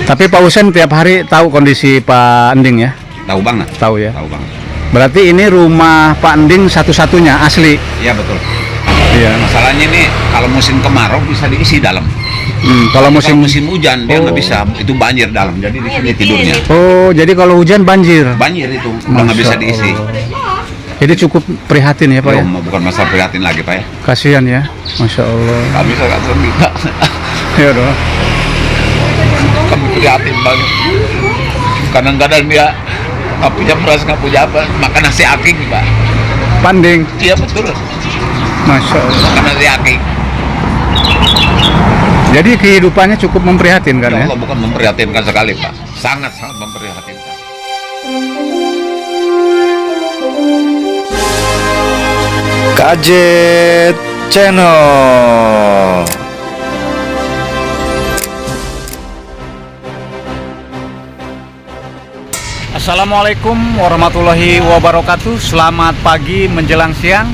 Tapi Pak Husen tiap hari tahu kondisi Pak Ending ya? Tahu banget. Tahu ya? Tahu banget. Berarti ini rumah Pak Ending satu-satunya asli? Iya betul. Iya. Masalahnya nih kalau musim kemarau bisa diisi dalam. Kalau musim hujan dia nggak bisa, itu banjir dalam. Jadi di sini tidurnya. Oh, jadi kalau hujan banjir? Banjir itu udah nggak bisa diisi. Jadi cukup prihatin ya Pak ya? Bukan masalah prihatin lagi Pak ya. Kasihan ya, Masya Allah. Kami sangat minta. Ya dong. Kami prihatin banget. Kadang-kadang dia nggak punya beras, nggak punya apa, makan nasi aking Pak. Panding? Iya betul. Masya Allah. Makan nasi aking. Jadi kehidupannya cukup memprihatinkan ya? Ya Allah, bukan memprihatinkan sekali Pak. Sangat-sangat memprihatinkan. Kajet Channel. Assalamualaikum warahmatullahi wabarakatuh. Selamat pagi menjelang siang.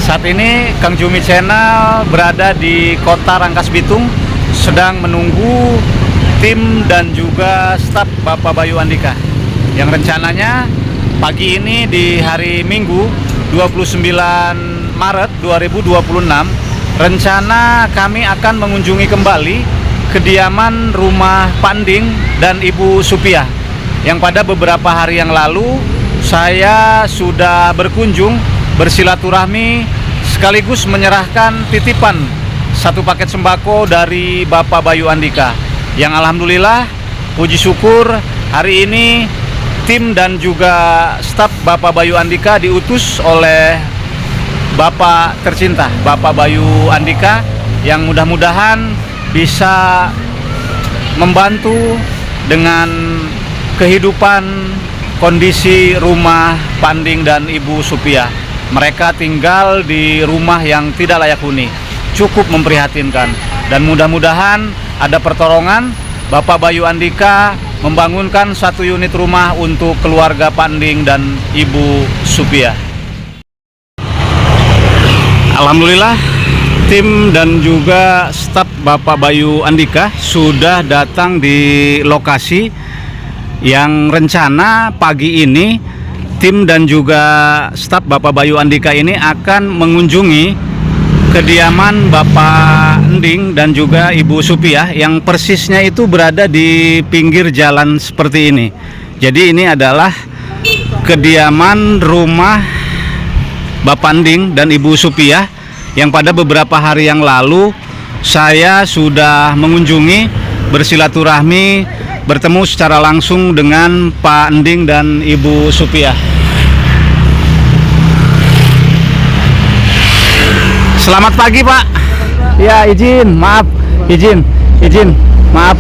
Saat ini Kang Jumi Channel berada di kota Rangkas Bitung, sedang menunggu tim dan juga staf Bapak Bayu Andika yang rencananya pagi ini di hari Minggu 29 Maret 2026 rencana kami akan mengunjungi kembali kediaman rumah Pak Ending dan Ibu Supiah yang pada beberapa hari yang lalu saya sudah berkunjung bersilaturahmi sekaligus menyerahkan titipan satu paket sembako dari Bapak Bayu Andika yang alhamdulillah puji syukur hari ini tim dan juga staf Bapak Bayu Andika diutus oleh Bapak tercinta Bapak Bayu Andika yang mudah-mudahan bisa membantu dengan kehidupan kondisi rumah Pak Ending dan Ibu Supiah. Mereka tinggal di rumah yang tidak layak huni, cukup memprihatinkan, dan mudah-mudahan ada pertolongan Bapak Bayu Andika membangunkan satu unit rumah untuk keluarga Pak Ending dan Ibu Supiah. Alhamdulillah tim dan juga staf Bapak Bayu Andika sudah datang di lokasi yang rencana pagi ini tim dan juga staf Bapak Bayu Andika ini akan mengunjungi kediaman Bapak Ending dan juga Ibu Supiah yang persisnya itu berada di pinggir jalan seperti ini. Jadi ini adalah kediaman rumah Bapak Ending dan Ibu Supiah yang pada beberapa hari yang lalu saya sudah mengunjungi, bersilaturahmi, bertemu secara langsung dengan Pak Ending dan Ibu Supiah. Selamat pagi Pak. Ya izin, maaf, izin, maaf,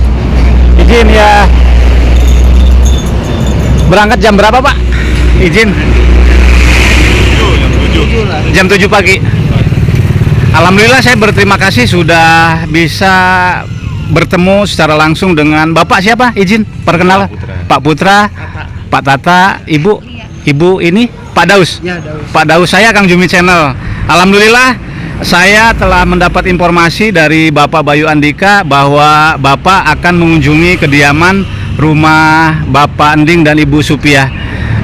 izin ya. Berangkat jam berapa Pak? Izin. Jam 7 pagi. Alhamdulillah saya berterima kasih sudah bisa bertemu secara langsung dengan Bapak siapa? Izin perkenalan. Pak Putra, Pak Tata, Ibu ini Pak Daus. Ya, Daus. Pak Daus, saya Kang Jumi Channel. Alhamdulillah saya telah mendapat informasi dari Bapak Bayu Andika bahwa Bapak akan mengunjungi kediaman rumah Bapak Ending dan Ibu Supiah.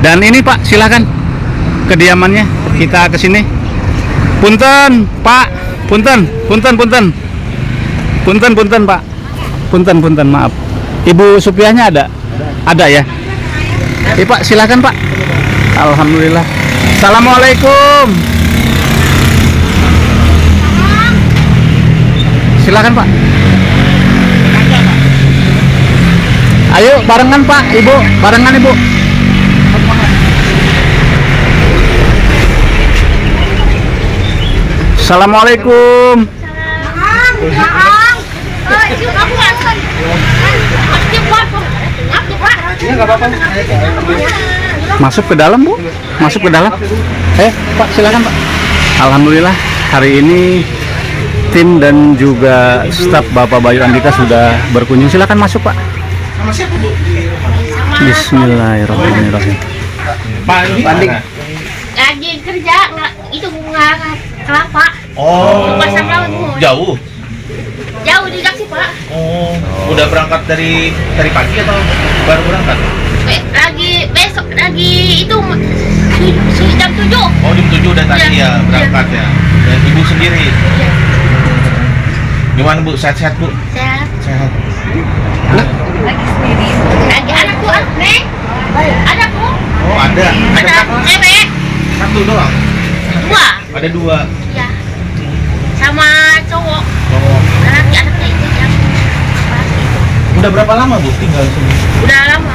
Dan ini Pak, silakan kediamannya, kita ke sini. Punten, Pak. Punten Pak. Punten, maaf. Ibu Supiahnya ada? Ada ya? Pak, silakan Pak. Alhamdulillah. Assalamualaikum. Silakan Pak. Ayo barengan Pak, Ibu, barengan Ibu. Assalamualaikum. Masuk ke dalam Bu, masuk ke dalam. Pak silakan Pak. Alhamdulillah hari ini tim dan juga staf Bapak Bayu Andika sudah berkunjung. Silakan masuk Pak. Bismillahirrahmanirrahim. Pak Ending lagi kerja itu bunga kelapa. Oh, Pasar laut Bu. jauh. Jauh juga sih Pak. Oh, udah berangkat dari pagi atau baru berangkat? Besok lagi itu jam 7. Oh, jam 7 udah tadi Iya. ya berangkat ya. Dan ibu sendiri. Iya. Gimana Bu? Sehat-sehat Bu? Sehat. Sehat. Lagi anakku Neng. Anakku Oh, ada ada cewek satu doang. 2. Ada 2. Ya. Sama cowok. Oh. Anaknya itu yang Udah berapa lama Bu tinggal di sini? udah lama.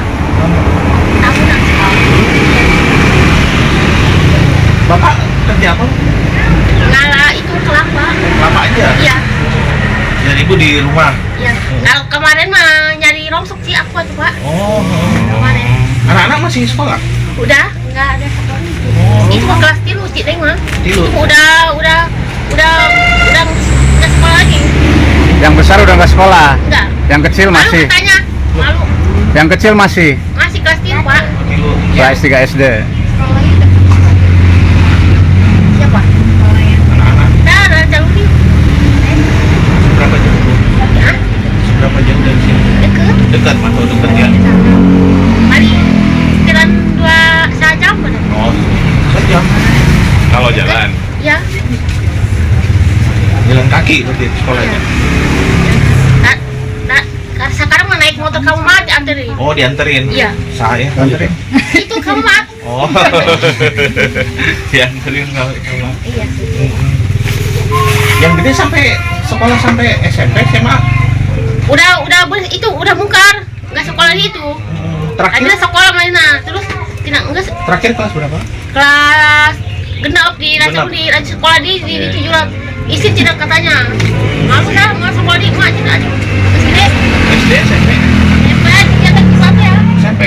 Tahunan. Bapak kerja apa? Ngalah itu kelapa. Lama aja. Iya. Dan ibu di rumah. Iya. Kalau kemarin mah nyari rongsok sih aku tuh Pak. Oh. Kemarin. Anak-anak masih sekolah? Udah nggak ada sekolah. Oh. Itu mah kelas 3 Cik Deng mah. Tilu. Itu udah nggak sekolah lagi. Yang besar udah nggak sekolah, Enggak. yang kecil Malu masih. katanya. Malu. Yang kecil masih Masih kelas 3 Pak. Tilu. kelas 3 SD. Siapa? Anak-anak. Nah, jauh nih. Berapa jauh Bu? Hah? Berapa jauh dari sini? Deket. Dekat atau dekat ya? Paling sekitaran 2 jam bener. Oh, sejam. Kalau jalan. Ya. Jalan kaki berarti sekolahnya. Sekarang mah naik motor kamu mah dianterin. Oh, dianterin. Iya. Saya anterin. Itu kamu mah. Oh. Dianterin kalau. Iya. Yang gede sampai sekolah sampai SMP SMA. Itu udah mungkar. Enggak sekolah di itu. Terakhir Ada sekolah mana? Terus tidak enggak terakhir kelas berapa? kelas genap di Genap. lanjut sekolah di 17. Isi tidak katanya. Aku dah mau sekolah di mak tidak aja. Terus SD SMP hebat dia tak satu ya. SMP.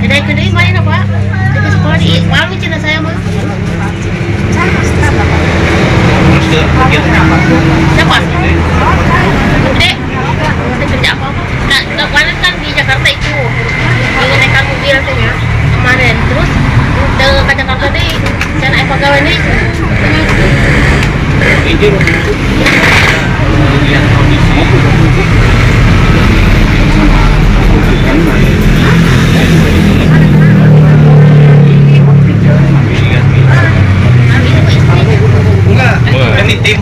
Dari kedai main apa? Dia sekolah di malu cina saya mah. Terus ke kegiatannya apa? Siapa? Gede. Dia kerja apa? Nah, kemarin kan di Jakarta itu ingin naikkan mobil katanya kemarin. Terus ke Jakarta deh. Saya naik pegawai nih. Izin lihat kondisi. Enggak, kan di tim.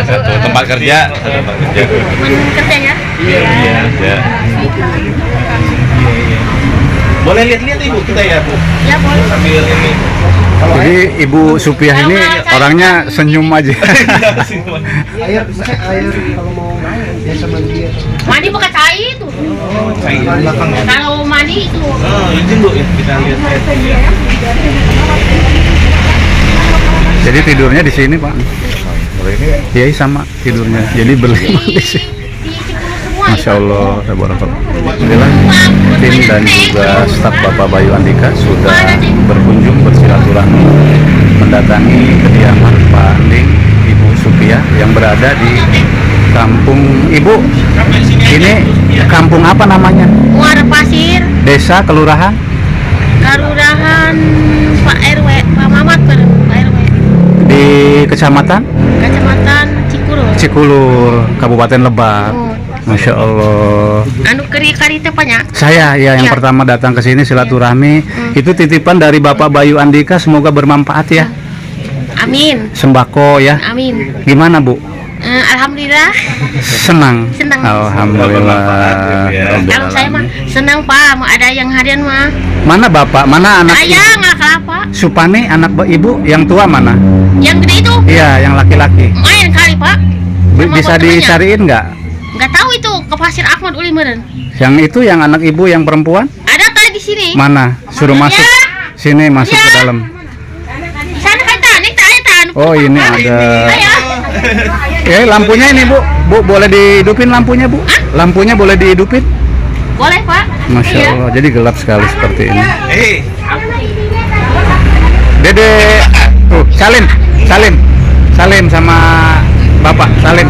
Satu tempat kerja. Kerja ya? Iya. Boleh lihat-lihat ibu kita ya Bu Ya boleh. sambil ini. Jadi Ibu Supiah ini orangnya senyum aja. Air kalau mau biasa mandi ya. Mandi pakai cair itu. Saya belakang ya. Kalau mandi itu. Oh, izin Bu ya kita lihat. Jadi tidurnya di sini Pak. Iya sama tidurnya. Jadi berlima di sini. Semua. Masya Allah, Alhamdulillah. Tim dan juga staf Bapak Bayu Andika sudah berkunjung bersilaturahmi mendatangi kediaman Pak Anding Ibu Supiah yang berada di kampung Ibu. Ini kampung apa namanya? Muara Pasir, Desa, kelurahan? Kelurahan Pak RW, Pak Mamat Pak RW, Di kecamatan Kecamatan Cikurul. Cikulur, Kabupaten Lebak. Masya Allah. Anu kari tepanya. Saya ya yang Ya. pertama datang ke sini silaturahmi. Itu titipan dari Bapak Bayu Andika, semoga bermanfaat ya. Amin. Sembako ya. Amin. Gimana Bu? Alhamdulillah. Senang. Senang. Alhamdulillah. Kalau saya mah senang Pak, mau ada yang harian mah. Mana Bapak? Mana anak Saya Ibu? nggak kelapa. Supane anak Ibu yang tua mana? Yang gede itu Iya, yang laki-laki. main kali Pak. Sama Bisa temannya. dicariin nggak? Nggak tahu itu ke Pasir Ahmad Uli meren. Yang itu yang anak Ibu yang perempuan? Ada tadi di sini. Mana? Suruh Ya. masuk. Sini masuk ke dalam. Di sana kan tanik tahan. Oh, ini ada. Ayo. Lampunya ini Bu. Bu boleh dihidupin lampunya Bu? Lampunya boleh dihidupin? Boleh Pak. Masya Iya. Allah, jadi gelap sekali seperti ini. Dede, tuh salim sama Bapak, salim.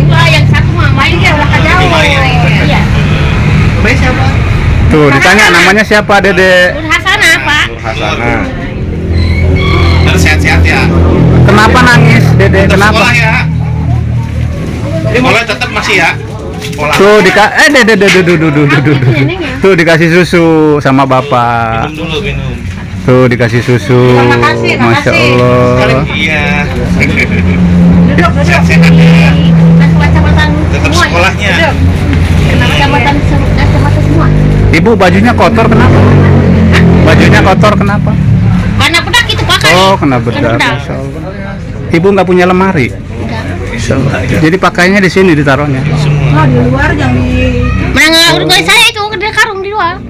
Wah, yang satu mah main dia udah jauh. Iya. Namanya siapa? Tuh ditanya namanya siapa Dede? Nur Hasanah Pak. Hasana. Harus sehat-sehat ya. Kenapa nangis Dede? Untuk Kenapa? sekolah ya. Sekolah tetap masih ya? Sekolah. Tuh tuh dikasih susu sama bapak. Minum dulu, minum. Tuh dikasih susu. Masya Allah. Iya. Sehat-sehat ya. Kacamata Tetap semua ya? sekolahnya. Kacamata semua. Ibu bajunya kotor kenapa? Bajunya kotor kenapa? Karena bedak itu pakai. Oh, kena bedak. Masya Allah. Ibu nggak punya lemari. Masya Allah. Jadi pakainya di sini ditaruhnya. Semua. Menang urut saya itu ada karung di luar.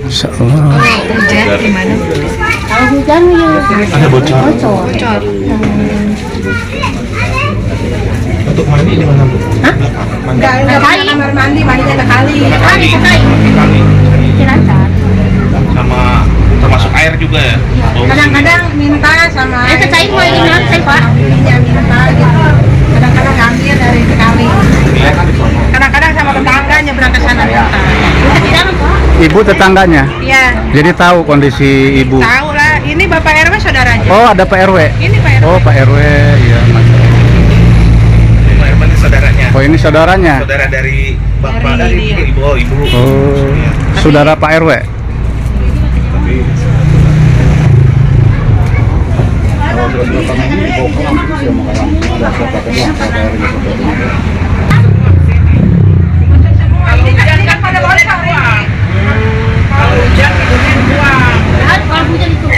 Masya Allah. Kalau hujan ya. Ada bocor. Untuk mandi di mana, Bu? Hah? Mandi. Kamar mandi ada kali. Kali sekali. Kali. Cilacap. Sama termasuk air juga ya? Bau Kadang-kadang minta sama Itu cair mau ini lantai Pak. ya minta gitu. Kadang-kadang ambil dari kali. Kadang-kadang sama tetangga nyebrang ke sana minta. Bisa di dalam Pak. Ibu tetangganya. Iya, Jadi tahu kondisi ibu. tahu lah. Ini Bapak RW saudaranya. Oh, ada Pak RW. Ini Pak RW. Oh, Pak RW. Iya, Masya Allah. Ini saudaranya. Oh, ini saudaranya. Saudara dari bapak Dari dari dia. ibu. Ibu. Oh, Iya. saudara Pak RW. Kalau hujan itu.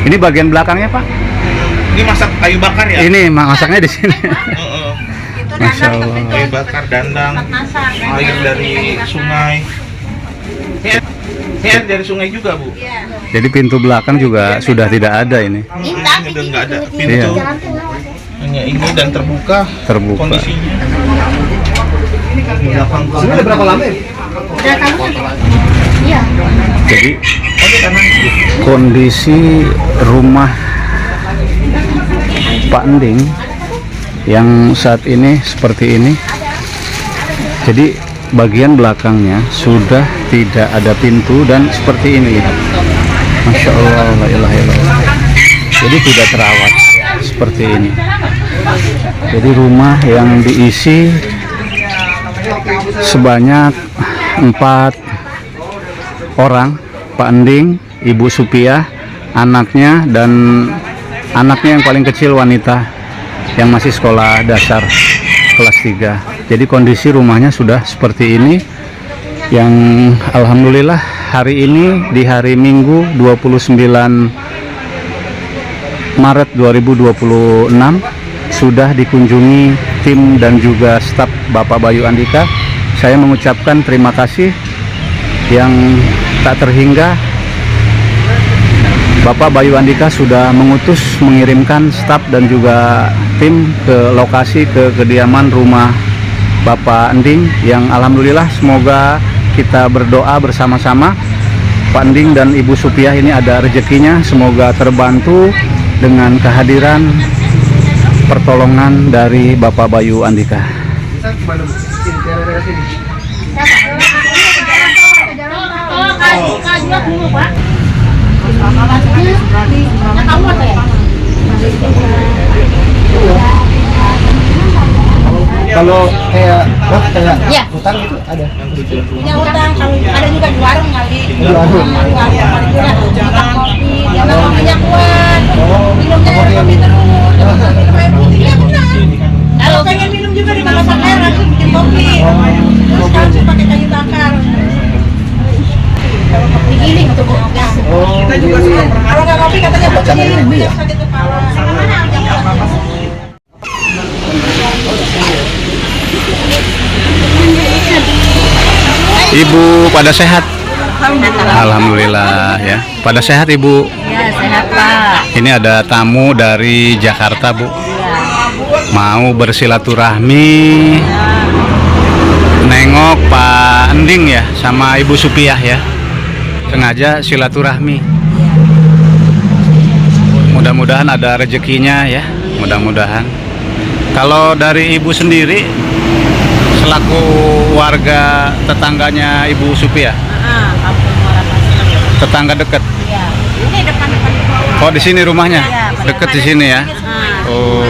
Ini bagian belakangnya, Pak. Ini masak kayu bakar ya? Ini masaknya di sini. Heeh. Masya Allah. Kayu bakar, dandang, air dari sungai. Ini air dari sungai juga, Bu. Jadi pintu belakang juga sudah tidak ada ini. Minta Ini udah nggak ada Iya. pintu. jalan tengah. Hanya ini dan terbuka. Terbuka. Kondisinya. Belakang Ini udah berapa lama ya? Udah kamu? Iya. Jadi kondisi rumah Pak Ending yang saat ini seperti ini. Jadi bagian belakangnya sudah tidak ada pintu dan seperti ini. Masya Allah, la ilaha illallah. Jadi tidak terawat seperti ini. Jadi rumah yang diisi sebanyak 4 orang, Pak Ending, Ibu Supiah, anaknya, dan anaknya yang paling kecil wanita yang masih sekolah dasar kelas 3. Jadi kondisi rumahnya sudah seperti ini, yang alhamdulillah hari ini di hari Minggu 29 Maret 2026 sudah dikunjungi tim dan juga staf Bapak Bayu Andika. Saya mengucapkan terima kasih yang tak terhingga. Bapak Bayu Andika sudah mengutus mengirimkan staf dan juga tim ke lokasi, ke kediaman rumah Bapak Ending, yang alhamdulillah semoga kita berdoa bersama-sama Pak Ending dan Ibu Supiah ini ada rezekinya, semoga terbantu dengan kehadiran pertolongan dari Bapak Bayu Andika. Bisa gimana, Bu? Sini, daerah sini. Oh, kajulah dulu Pak. Kamu apa ya? Kalau kayak Iya. hutan gitu ada. Punya utang, kalau ada juga di warung kali. Di warung. Kopi, dia nggak punya kuat. Minumnya kopi terus. Minum air putih, ya benar. Kalau pengen minum juga di masak air langsung bikin kopi. Terus langsung pakai kayu bakar. Digiling tuh Bu. Kita juga suka. Kalau nggak kopi katanya pusing, sakit kepala. Ibu pada sehat? Alhamdulillah ya. Pada sehat Ibu? Ya sehat Pak. Ini ada tamu dari Jakarta Bu. Mau bersilaturahmi, nengok Pak Ending ya sama Ibu Supiah ya. Sengaja silaturahmi. Mudah-mudahan ada rezekinya ya. Mudah-mudahan. Kalau dari Ibu sendiri selaku warga tetangganya Ibu Supiah, Kampung Muara Pasir. tetangga dekat. Iya. Ini depan-depan. Oh di sini rumahnya, Iya, dekat di sini ya. Oh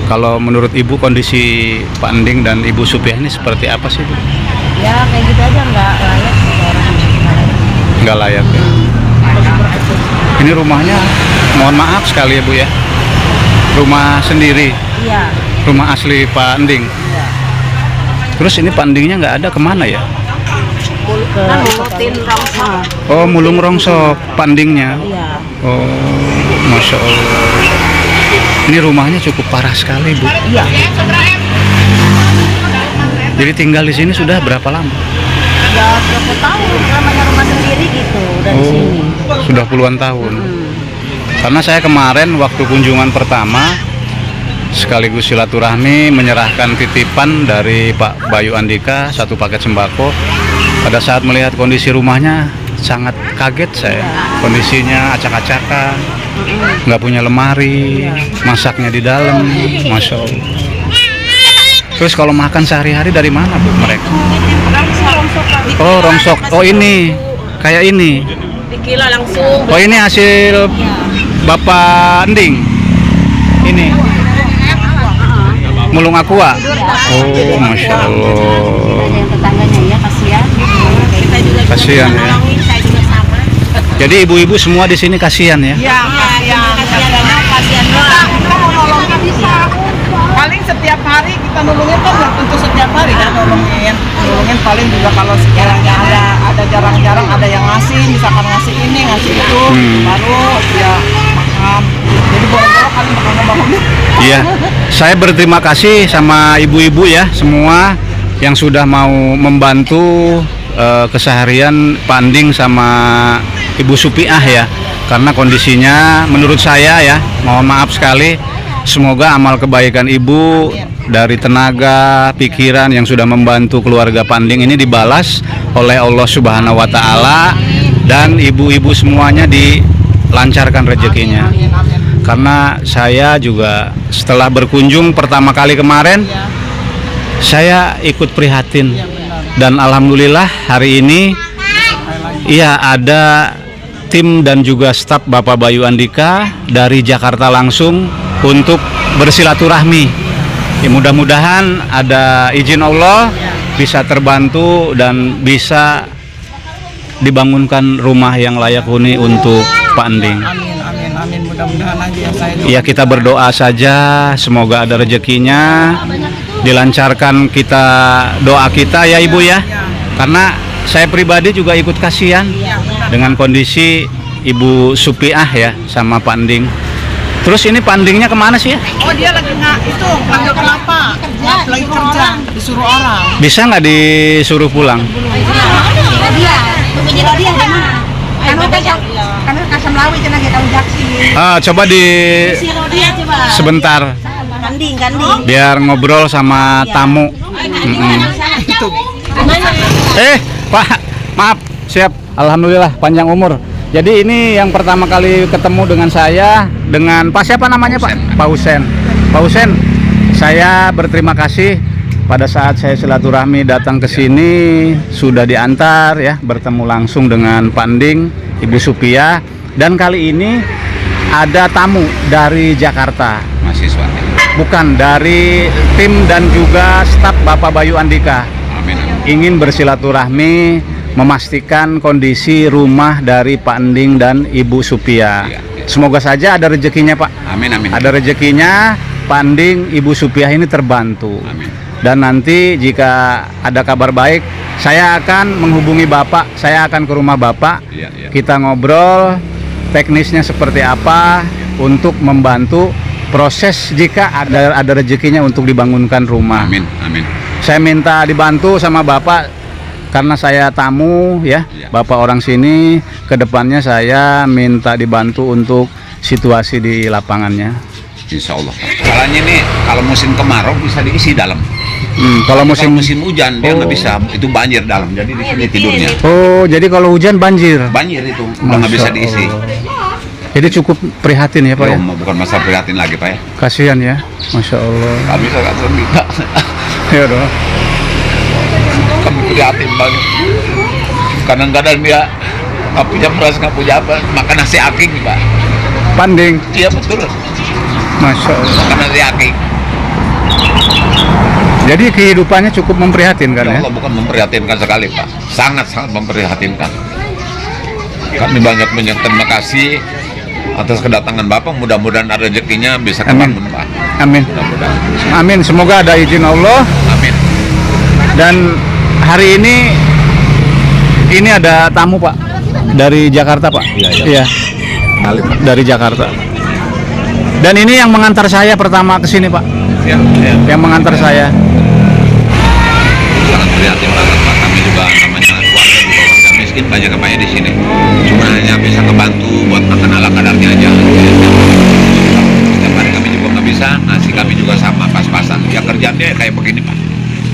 Kalau menurut Ibu kondisi Pak Ending dan Ibu Supiah ini seperti apa sih, Bu? Ya kayak gitu aja nggak layak sih orang. Nggak layak ya. Ini rumahnya, mohon maaf sekali ya Bu ya. Rumah sendiri, Iya. rumah asli Pak Ending. Terus ini Pak Endingnya nggak ada, kemana ya? Kan rutin rongsok. Oh, mulung rongsok Pak Endingnya. Iya. Oh, Masya Allah. Ini rumahnya cukup parah sekali, Bu. Iya. Jadi tinggal di sini sudah berapa lama? Ya berapa tahun namanya rumah sendiri gitu dari sini. Sudah puluhan tahun. Karena saya kemarin waktu kunjungan pertama sekaligus silaturahmi menyerahkan titipan dari Pak Bayu Andika 1 paket sembako. Pada saat melihat kondisi rumahnya sangat kaget saya. Kondisinya acak-acakan, nggak punya lemari, masaknya di dalam, Masya Allah. Terus kalau makan sehari-hari dari mana Bu mereka? Oh, rongsok. Oh, ini kayak ini. Dikila langsung. Oh, ini hasil Bapak Ending. Ini mulung aqua. Oh, Masya Allah. Yang tetangganya ya kasihan. Kita juga Kasihan ya. saya juga sama. Jadi ibu-ibu semua di sini kasihan ya. Ya, kasihan karena kasihan doang. Kita mau nolongnya bisa. Paling setiap hari kita nolongin kan nggak tentu setiap hari kan nolongin paling juga kalau sekiranya ada jarang-jarang ada yang ngasih, misalkan ngasih ini ngasih itu, baru ya makan. Jadi boleh-boleh kali makan. Iya. Saya berterima kasih sama ibu-ibu ya semua yang sudah mau membantu keseharian Pak Ending sama Ibu Supiah ya. Karena kondisinya menurut saya ya, mohon maaf sekali. Semoga amal kebaikan Ibu dari tenaga, pikiran yang sudah membantu keluarga Pak Ending ini dibalas oleh Allah Subhanahu wa Ta'ala, dan ibu-ibu semuanya dilancarkan rezekinya. Karena saya juga setelah berkunjung pertama kali kemarin, saya ikut prihatin, dan alhamdulillah hari ini iya ada tim dan juga staf Bapak Bayu Andika dari Jakarta langsung untuk bersilaturahmi. Ya, mudah-mudahan ada izin Allah bisa terbantu dan bisa dibangunkan rumah yang layak huni untuk Pak Ending. Amin, mudah-mudahan aja ya saya. Ya, kita berdoa saja semoga ada rezekinya, dilancarkan kita doa kita ya Ibu ya. Karena saya pribadi juga ikut kasihan dengan kondisi Ibu Supiah ya sama Pak Ending. Terus ini Pak Endingnya kemana sih ya? Oh, dia lagi ngambil kelapa, lagi kerja, disuruh orang. Bisa nggak disuruh pulang? Dia, di mana? Karena kasam lawi cenah kita ujaksi. Coba di Si Rodia coba. sebentar Kanding. biar ngobrol sama tamu. Itu. Pak, maaf, siap. Alhamdulillah panjang umur. Jadi ini yang pertama kali ketemu dengan saya, dengan Pak siapa namanya Pak? Pak Husen. Pak Husen, saya berterima kasih pada saat saya silaturahmi datang ke sini sudah diantar ya, bertemu langsung dengan Pak Ending, Ibu Supiah, dan kali ini ada tamu dari Jakarta. Mahasiswa. Bukan, dari tim dan juga staf Bapak Bayu Andika. Amin. Ingin bersilaturahmi memastikan kondisi rumah dari Pak Ending dan Ibu Supiah. Iya. Semoga saja ada rezekinya Pak. Amin. Ada rezekinya, Pak Ending, Ibu Supiah ini terbantu. Amin. Dan nanti jika ada kabar baik, saya akan menghubungi Bapak, saya akan ke rumah Bapak. Iya. Kita ngobrol teknisnya seperti apa untuk membantu proses jika ada rezekinya untuk dibangunkan rumah. Amin. Saya minta dibantu sama Bapak karena saya tamu ya, Ya. Bapak orang sini. Kedepannya saya minta dibantu untuk situasi di lapangannya. Insya Allah. Caranya ini kalau musim kemarau bisa diisi dalam. Kalau Kalau musim musim hujan dia nggak bisa, itu banjir dalam. Jadi di sini tidurnya. Oh, jadi kalau hujan banjir. Banjir itu udah nggak bisa Masya diisi. Allah. Jadi cukup prihatin ya Pak ya. Bukan masalah prihatin lagi Pak ya. Kasihan ya, Masya Allah. Kami sangat minta. Ya dong. Kami prihatin banget. Kadang-kadang dia nggak punya beras, nggak punya apa, makan nasi aking Pak. Panding, Iya betul. Masya Allah. Makan nasi aking. Jadi kehidupannya cukup memprihatinkan Ya ya. Allah, bukan memprihatinkan sekali Pak, sangat-sangat memprihatinkan. Kami banyak terima kasih atas kedatangan Bapak, mudah-mudahan ada rezekinya bisa Amin. kebangun Pak. Amin. Mudah-mudahan. Amin. Semoga ada izin Allah. Amin. Dan hari ini ada tamu Pak dari Jakarta Pak. Iya. Dari Jakarta. Dan ini yang mengantar saya pertama ke sini Pak. Ya. Yang mengantar saya. Sangat prihatin banget Pak. Kami juga namanya warga miskin banyak kepaya di sini. Cuma hanya bisa ngebantu buat makan ala kadarnya aja. Setiap hari kami juga nggak bisa. Nasi kami juga sama pas-pasan. Ya kerjaannya kayak begini Pak.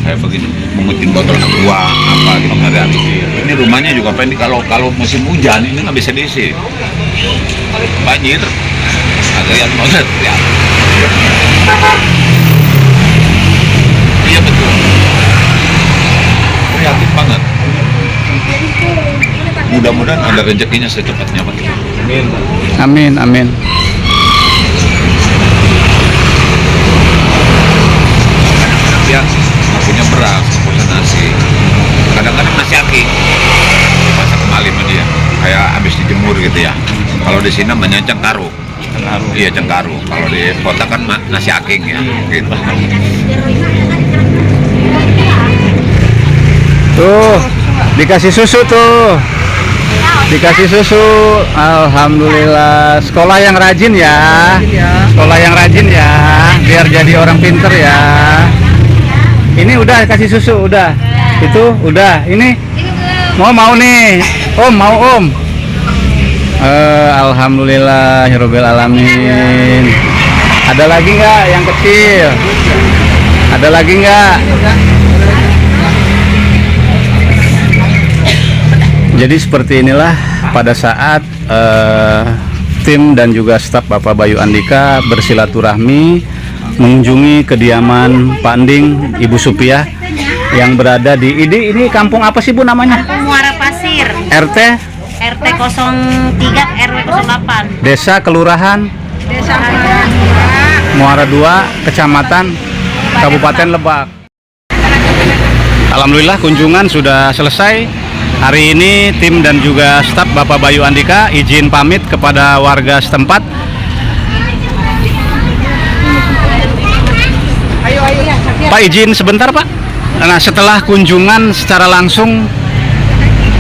Kayak begini, mengutin botol aqua apa gitu hari-hari. Ini rumahnya juga Pak, ini kalau musim hujan ini nggak bisa diisi. Banjir. Agak lihat banget ya. Iya betul. Prihatin banget. Mudah-mudahan ada rezekinya secepatnya Pak. Amin. Amin. Dia nggak punya beras, nggak punya nasi. Kadang-kadang nasi aki. Masak kembali sama dia. Kayak habis dijemur gitu ya. Kalau di sini namanya cengkaru. Iya cengkaru. Kalau di kota kan nasi aking ya. Gitu. Tuh, dikasih susu tuh. Dikasih susu. Alhamdulillah. Sekolah yang rajin ya. Sekolah yang rajin ya. Biar jadi orang pinter ya. Ini udah kasih susu, udah. Itu udah. Ini mau nih. Om, mau Om. Alhamdulillahirabbil alamin. Ada lagi nggak yang kecil? Ada lagi nggak? Jadi seperti inilah pada saat tim dan juga staf Bapak Bayu Andika bersilaturahmi mengunjungi kediaman Pak Anding, Ibu Supiah yang berada di ini kampung apa sih Bu namanya? Muara Pasir, RT 03 RW 08. Desa Kelurahan Muara 2 Kecamatan Kabupaten Lebak. Alhamdulillah kunjungan sudah selesai. Hari ini tim dan juga staf Bapak Bayu Andika izin pamit kepada warga setempat. Pak izin sebentar Pak. Nah setelah kunjungan secara langsung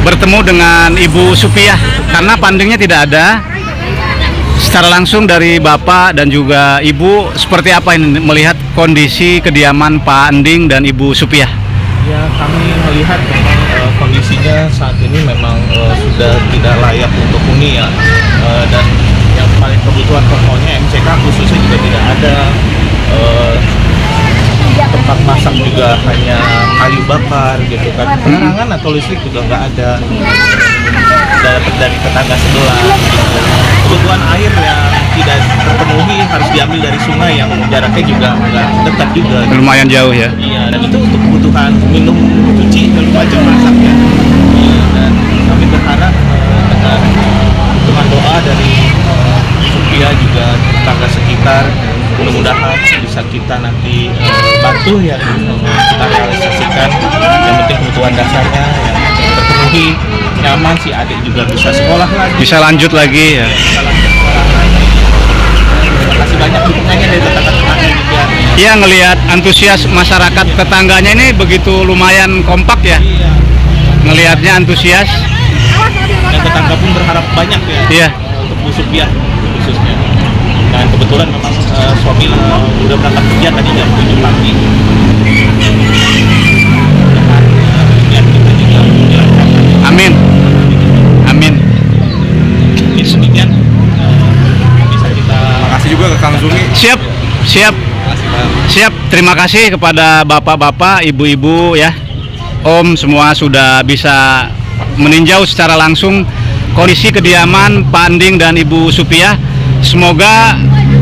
bertemu dengan Ibu Supiah karena pandingnya tidak ada, secara langsung dari Bapak dan juga Ibu seperti apa ini melihat kondisi kediaman Pak Anding dan Ibu Supiah? Ya, kami melihat memang kondisinya saat ini memang sudah tidak layak untuk huni ya. Dan yang paling kebutuhan pokoknya MCK khususnya juga tidak ada. Tempat masak juga hanya kayu bakar gitu kan. Penerangan atau listrik juga nggak ada. Dapat dari tetangga sebelah gitu. Kebutuhan air yang tidak terpenuhi harus diambil dari sungai yang jaraknya juga nggak dekat juga. Lumayan jauh ya. Iya, dan itu untuk kebutuhan minum, cuci, dan macam masak ya. Iya, dan kami berharap dengan dukungan doa dari Supiah juga tetangga sekitar, mudah-mudahan bisa kita nanti bantu ya kita realisasikan. Yang penting kebutuhan dasarnya yang terpenuhi, nyaman, si adik juga bisa sekolah lagi. Bisa lanjut lagi ya. Bisa lanjut sekolah lagi. Terima kasih banyak dukungannya dari tetangga-tetangga juga. Iya ngelihat antusias masyarakat tetangganya ini begitu lumayan kompak ya. Iya. Ngelihatnya antusias. Dan tetangga pun berharap banyak ya. Iya. Untuk Bu Supiah khususnya. Dan kebetulan memang suami udah berangkat kerja tadi jam 7 pagi. Niat kita juga dilancarkan. Amin. Amin. Ini demikian bisa kita. Makasih juga ke Kang Zumi. Siap. Siap. Terima kasih kepada bapak-bapak, ibu-ibu ya. Om semua sudah bisa meninjau secara langsung kondisi kediaman Pak Anding dan Ibu Supiah. Semoga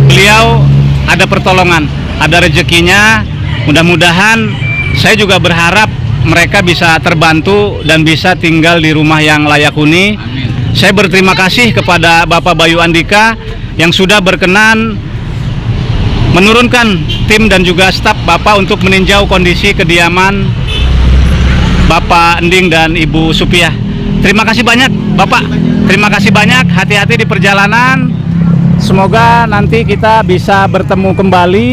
beliau ada pertolongan, ada rezekinya. Mudah-mudahan saya juga berharap mereka bisa terbantu dan bisa tinggal di rumah yang layak huni. Saya berterima kasih kepada Bapak Bayu Andika yang sudah berkenan menurunkan tim dan juga staf Bapak untuk meninjau kondisi kediaman Bapak Ending dan Ibu Supiah. Terima kasih banyak Bapak, terima kasih banyak, hati-hati di perjalanan. Semoga nanti kita bisa bertemu kembali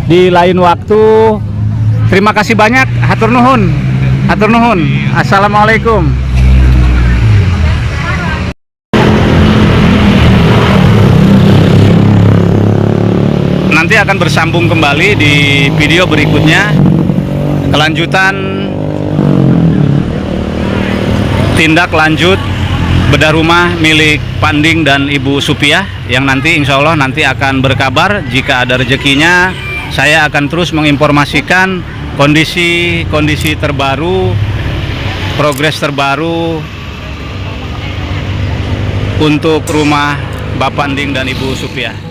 di lain waktu. Terima kasih banyak, hatur nuhun. Hatur nuhun. Assalamualaikum. Nanti akan bersambung kembali di video berikutnya, kelanjutan tindak lanjut bedah rumah milik Panding dan Ibu Supiah, yang nanti insya Allah nanti akan berkabar jika ada rezekinya. Saya akan terus menginformasikan kondisi terbaru, progres terbaru untuk rumah Bapak Panding dan Ibu Supiah.